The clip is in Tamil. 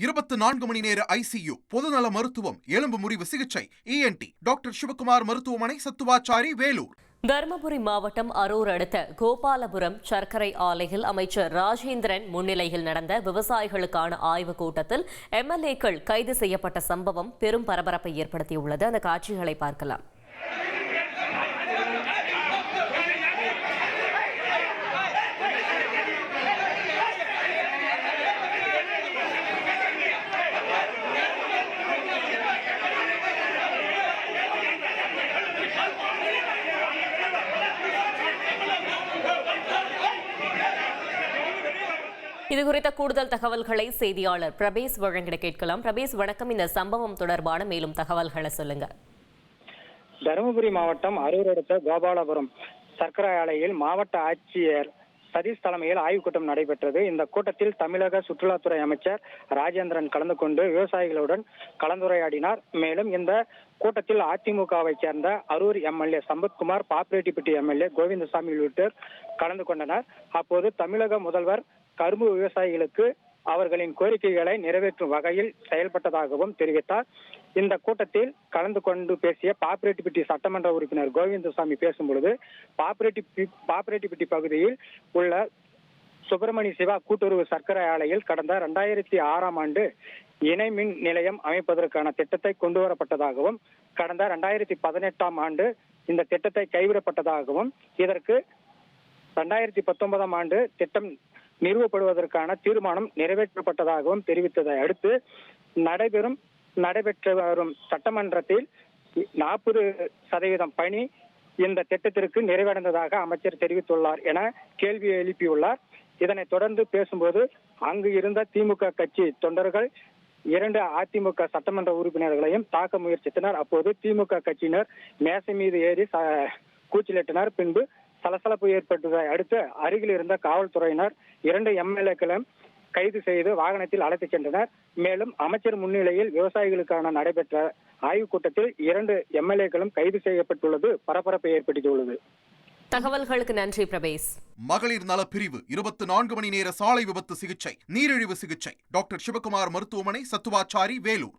24 மணி நேர ஐசியு, பொதுநல மருத்துவம், எலும்பு முறிவு சிகிச்சை, ENT டாக்டர் சிவகுமார் மருத்துவமனை, சத்துவாச்சாரி, வேலூர். தருமபுரி மாவட்டம் அரூர் அடுத்த கோபாலபுரம் சர்க்கரை ஆலையில் அமைச்சர் ராஜேந்திரன் முன்னிலையில் நடந்த விவசாயிகளுக்கான ஆய்வுக் கூட்டத்தில் MLAக்கள் கைது செய்யப்பட்ட சம்பவம் பெரும் பரபரப்பை ஏற்படுத்தியுள்ளது. அந்த காட்சிகளை பார்க்கலாம். இதுகுறித்த கூடுதல் தகவல்களை செய்தியாளர் பிரபேஸ் வழங்கிட கேட்கலாம். பிரபேஸ், வணக்கம். இந்த சம்பவம் தொடர்பான மேலும் தகவல்களை சொல்லுங்க. தருமபுரி மாவட்டம் அரூர் அடுத்த கோபாலபுரம் சர்க்கரை ஆலையில் மாவட்ட ஆட்சியர் சதீஷ் தலைமையில் ஆய்வுக் கூட்டம் நடைபெற்றது. இந்த கூட்டத்தில் தமிழக சுற்றுலாத்துறை அமைச்சர் ராஜேந்திரன் கலந்து கொண்டு விவசாயிகளுடன் கலந்துரையாடினார். மேலும் இந்த கூட்டத்தில் அதிமுகவை சேர்ந்த அரூர் MLA சம்பத்குமார், பாப்பிரெட்டிப்பட்டி MLA கோவிந்தசாமி உள்ளிட்டோர் கலந்து கொண்டனர். அப்போது தமிழக முதல்வர் கரும்பு விவசாயிகளுக்கு அவர்களின் கோரிக்கைகளை நிறைவேற்றும் வகையில் செயல்பட்டதாகவும் தெரிவித்தார். இந்த கூட்டத்தில் கலந்து கொண்டு பேசிய பாப்பிரெட்டிப்பட்டி சட்டமன்ற உறுப்பினர் கோவிந்தசாமி பேசும்பொழுது, பாப்பிரெட்டிப்பட்டி பகுதியில் உள்ள சுப்பிரமணிய சிவா கூட்டுறவு சர்க்கரை ஆலையில் கடந்த 2006ஆம் ஆண்டு இணை மின் நிலையம் அமைப்பதற்கான திட்டத்தை கொண்டு வரப்பட்டதாகவும், கடந்த 2018ஆம் ஆண்டு இந்த திட்டத்தை கைவிடப்பட்டதாகவும், இதற்கு 2019ஆம் ஆண்டு திட்டம் நிறுவப்படுவதற்கான தீர்மானம் நிறைவேற்றப்பட்டதாகவும் தெரிவித்ததை அடுத்து நடைபெற்று வரும் சட்டமன்றத்தில் 40% பணி இந்த திட்டத்திற்கு நிறைவடைந்ததாக அமைச்சர் தெரிவித்துள்ளார் என கேள்வி எழுப்பியுள்ளார். இதனைத் தொடர்ந்து பேசும்போது அங்கு இருந்த திமுக கட்சி தொண்டர்கள் 2 அதிமுக சட்டமன்ற உறுப்பினர்களையும் தாக்க முயற்சித்தனர். அப்போது திமுக கட்சியினர் மேசை மீது ஏறி கூச்சலிட்டனர். பின்பு சலசலப்பு ஏற்பட்டதை அடுத்து அருகில் இருந்த காவல்துறையினர் 2 MLAக்களும் கைது செய்து வாகனத்தில் அழைத்துச் சென்றனர். மேலும் அமைச்சர் முன்னிலையில் விவசாயிகளுக்கான நடைபெற்ற ஆய்வுக் கூட்டத்தில் 2 MLAக்களும் கைது செய்யப்பட்டுள்ளது பரபரப்பை ஏற்படுத்தியுள்ளது. தகவல்களுக்கு நன்றி பிரபேஸ். மகளிர் நலப்பிரிவு 24 மணி நேர சாலை விபத்து சிகிச்சை, நீரிழிவு சிகிச்சை, டாக்டர் சிவகுமார் மருத்துவமனை, சத்துவாச்சாரி, வேலூர்.